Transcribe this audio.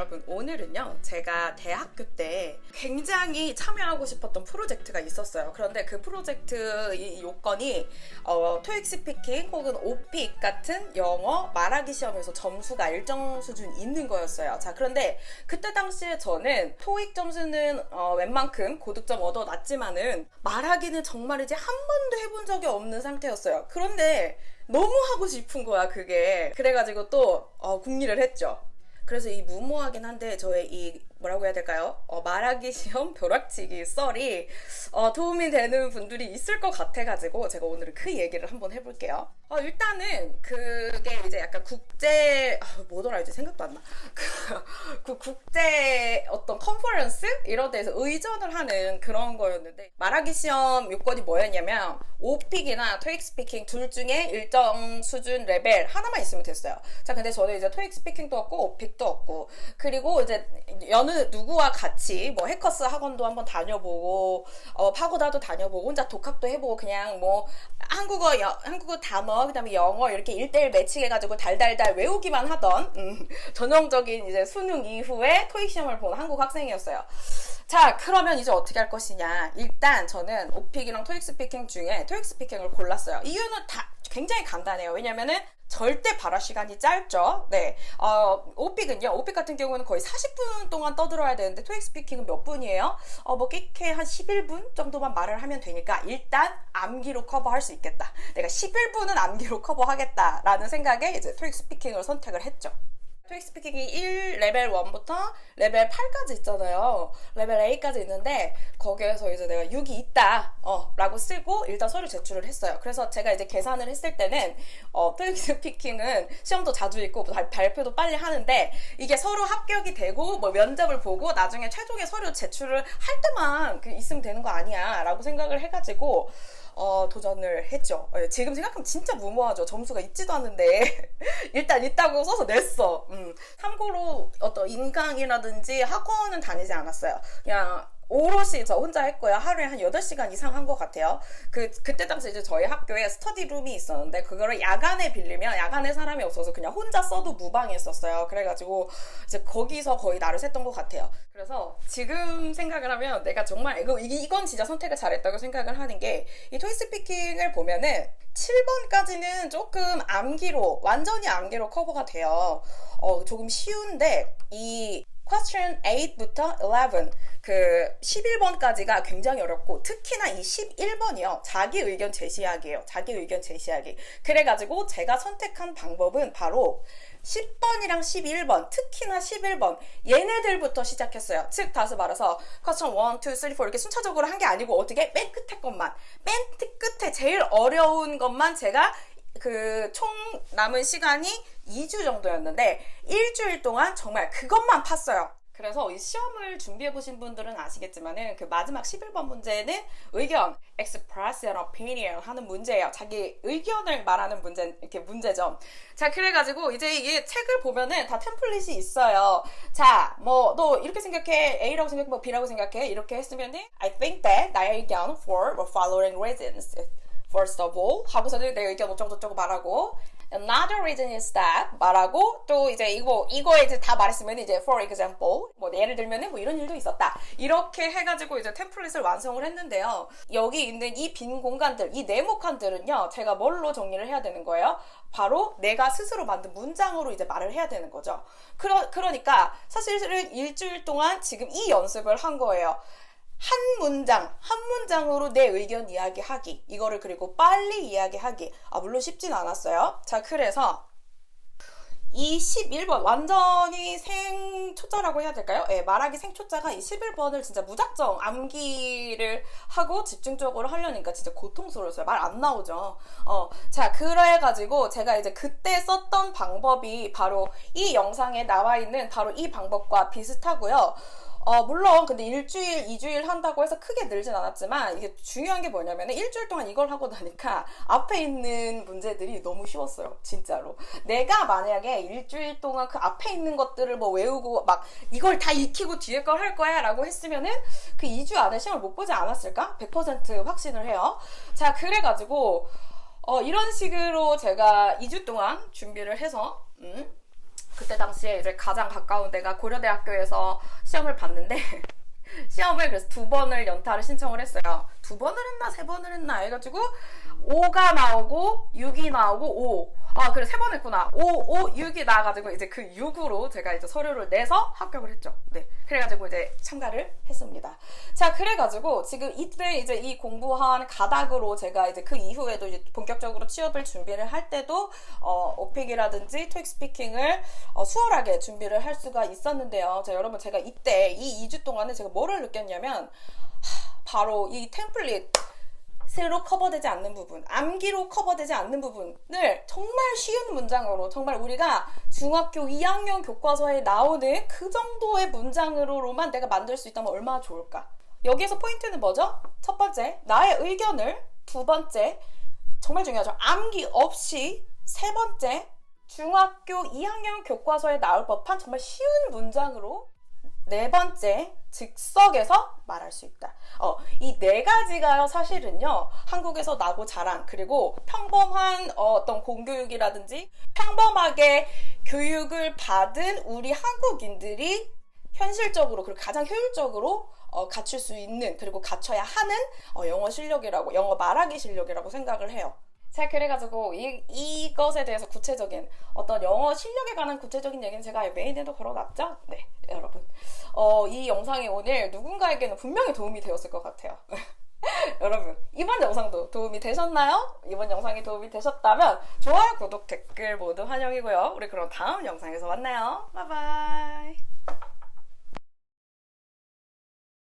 여러분, 오늘은요 제가 대학교 때 굉장히 참여하고 싶었던 프로젝트가 있었어요. 그런데 그 프로젝트 이 요건이 토익 스피킹 혹은 오픽 같은 영어 말하기 시험에서 점수가 일정 수준 있는 거였어요. 자, 그런데 그때 당시에 저는 토익 점수는 웬만큼 고득점 얻어놨지만은 말하기는 정말 이제 한 번도 해본 적이 없는 상태였어요. 그런데 너무 하고 싶은 거야, 그게. 그래가지고 또 궁리를 했죠. 그래서 이 무모하긴 한데 저의 이 뭐라고 해야 될까요? 말하기 시험 벼락치기 썰이 도움이 되는 분들이 있을 것 같아가지고 제가 오늘은 그 얘기를 한번 해볼게요. 일단은 그게 이제 약간 국제 뭐더라 이제 생각도 안 나. 그 국제 어떤 컨퍼런스 이런 데서 의전을 하는 그런 거였는데, 말하기 시험 요건이 뭐였냐면 오픽이나 토익 스피킹 둘 중에 일정 수준 레벨 하나만 있으면 됐어요. 자, 근데 저는 이제 토익 스피킹도 없고 오픽도 없고, 그리고 이제 여느 누구와 같이 뭐 해커스 학원도 한번 다녀보고 파고다도 다녀보고 혼자 독학도 해보고 그냥 뭐 한국어 단어 그다음에 영어 이렇게 1:1 매칭해가지고 달달달 외우기만 하던 전형적인 이제 수능 이후에 토익 시험을 본 한국 학생이었어요. 자, 그러면 이제 어떻게 할 것이냐. 일단 저는 오픽이랑 토익 스피킹 중에 토익 스피킹을 골랐어요. 이유는 다 굉장히 간단해요. 왜냐면은 절대 발화 시간이 짧죠. 네. 오픽은요, 오픽 같은 경우는 거의 40분 동안 떠들어야 되는데 토익 스피킹은 몇 분이에요? 뭐 끼케 한 11분 정도만 말을 하면 되니까 일단 암기로 커버할 수 있겠다. 내가 11분은 암기로 커버하겠다라는 생각에 이제 토익 스피킹을 선택을 했죠. 토익 스피킹이 1레벨 1부터 레벨 8까지 있잖아요. 레벨 A까지 있는데 거기에서 이제 내가 6이 있다 라고 쓰고 일단 서류 제출을 했어요. 그래서 제가 이제 계산을 했을 때는 토익 스피킹은 시험도 자주 있고 발표도 빨리 하는데 이게 서로 합격이 되고 뭐 면접을 보고 나중에 최종의 서류 제출을 할 때만 있으면 되는 거 아니야 라고 생각을 해가지고 도전을 했죠. 지금 생각하면 진짜 무모하죠. 점수가 있지도 않은데 일단 있다고 써서 냈어. 참고로 어떤 인강이라든지 학원은 다니지 않았어요. 그냥 오롯이 저 혼자 했고요. 하루에 한 8시간 이상 한 것 같아요. 그때 당시 이제 저희 학교에 스터디룸이 있었는데 그거를 야간에 빌리면 야간에 사람이 없어서 그냥 혼자 써도 무방했었어요. 그래가지고 이제 거기서 거의 날을 샜던 것 같아요. 그래서 지금 생각을 하면 내가 정말 이건 진짜 선택을 잘했다고 생각을 하는 게, 이 토익 스피킹을 보면은 7번까지는 조금 완전히 암기로 커버가 돼요. 조금 쉬운데 이 question 8부터 11 11번까지가 굉장히 어렵고, 특히나 이 11번이요 자기 의견 제시하기예요. 자기 의견 제시하기. 그래가지고 제가 선택한 방법은 바로 10번이랑 11번, 특히나 11번 얘네들부터 시작했어요. 즉 다시 말해서 question 1, 2, 3, 4 이렇게 순차적으로 한 게 아니고 어떻게 맨 끝에 제일 어려운 것만 제가 총 남은 시간이 2주 정도였는데 일주일 동안 정말 그것만 팠어요. 그래서 이 시험을 준비해보신 분들은 아시겠지만은 그 마지막 11번 문제는 의견, express an opinion 하는 문제예요. 자기 의견을 말하는 문제죠. 자, 그래가지고 이제 이게 책을 보면은 다 템플릿이 있어요. 자, 뭐 너 이렇게 생각해, A라고 생각해, 뭐 B라고 생각해, 이렇게 했으면은 I think that 나의 의견 for the following reasons. First of all 하고서는 내 의견 어쩌고 말하고, another reason is that 말하고, 또 이제 이거에 이제 다 말했으면 이제 for example 뭐 예를 들면은 뭐 이런 일도 있었다 이렇게 해가지고 이제 템플릿을 완성을 했는데요. 여기 있는 이 빈 공간들, 이 네모칸들은요 제가 뭘로 정리를 해야 되는 거예요? 바로 내가 스스로 만든 문장으로 이제 말을 해야 되는 거죠. 그러니까 사실은 일주일 동안 지금 이 연습을 한 거예요. 한 문장으로 내 의견 이야기하기, 이거를 그리고 빨리 이야기하기. 물론 쉽진 않았어요. 자, 그래서 이 11번 완전히 생초짜라고 해야 될까요? 말하기 생초짜가 이 11번을 진짜 무작정 암기를 하고 집중적으로 하려니까 진짜 고통스러웠어요. 말 안 나오죠. 자, 그래가지고 제가 이제 그때 썼던 방법이 바로 이 영상에 나와 있는 바로 이 방법과 비슷하고요. 물론 근데 일주일, 2주일 한다고 해서 크게 늘진 않았지만 이게 중요한 게 뭐냐면 일주일 동안 이걸 하고 나니까 앞에 있는 문제들이 너무 쉬웠어요. 진짜로. 내가 만약에 일주일 동안 그 앞에 있는 것들을 뭐 외우고 막 이걸 다 익히고 뒤에 걸 할 거야 라고 했으면은 그 2주 안에 시험을 못 보지 않았을까? 100% 확신을 해요. 자, 그래가지고 이런 식으로 제가 2주 동안 준비를 해서 그때 당시에 이제 가장 가까운 데가 고려대학교에서 시험을 봤는데 시험을 그래서 2번을 연타를 신청을 했어요. 2번을 했나 3번을 했나 해가지고 5가 나오고 6이 나오고 5. 아 그래 3번 했구나. 5, 6이 나와가지고 이제 그 6으로 제가 이제 서류를 내서 합격을 했죠. 네. 그래가지고 이제 참가를 했습니다. 자 그래가지고 지금 이때 이제 이 공부한 가닥으로 제가 이제 그 이후에도 이제 본격적으로 취업을 준비를 할 때도 오픽이라든지 토익 스피킹을 수월하게 준비를 할 수가 있었는데요. 자 여러분 제가 이때 이 2주 동안에 제가 뭐를 느꼈냐면 바로 이 템플릿 새로 커버되지 않는 부분, 암기로 커버되지 않는 부분을 정말 쉬운 문장으로 정말 우리가 중학교 2학년 교과서에 나오는 그 정도의 문장으로만 내가 만들 수 있다면 얼마나 좋을까? 여기에서 포인트는 뭐죠? 첫 번째, 나의 의견을. 두 번째, 정말 중요하죠. 암기 없이. 세 번째, 중학교 2학년 교과서에 나올 법한 정말 쉬운 문장으로. 네 번째, 즉석에서 말할 수 있다. 이 네 가지가요, 사실은요, 한국에서 나고 자란, 그리고 평범한 어떤 공교육이라든지 평범하게 교육을 받은 우리 한국인들이 현실적으로, 그리고 가장 효율적으로 갖출 수 있는, 그리고 갖춰야 하는 영어 실력이라고, 영어 말하기 실력이라고 생각을 해요. 자 그래가지고 이것에 대해서 구체적인 어떤 영어 실력에 관한 구체적인 얘기는 제가 메인에도 걸어놨죠? 네 여러분 이 영상이 오늘 누군가에게는 분명히 도움이 되었을 것 같아요. 여러분 이번 영상도 도움이 되셨나요? 이번 영상이 도움이 되셨다면 좋아요, 구독, 댓글 모두 환영이고요. 우리 그럼 다음 영상에서 만나요. 바이바이.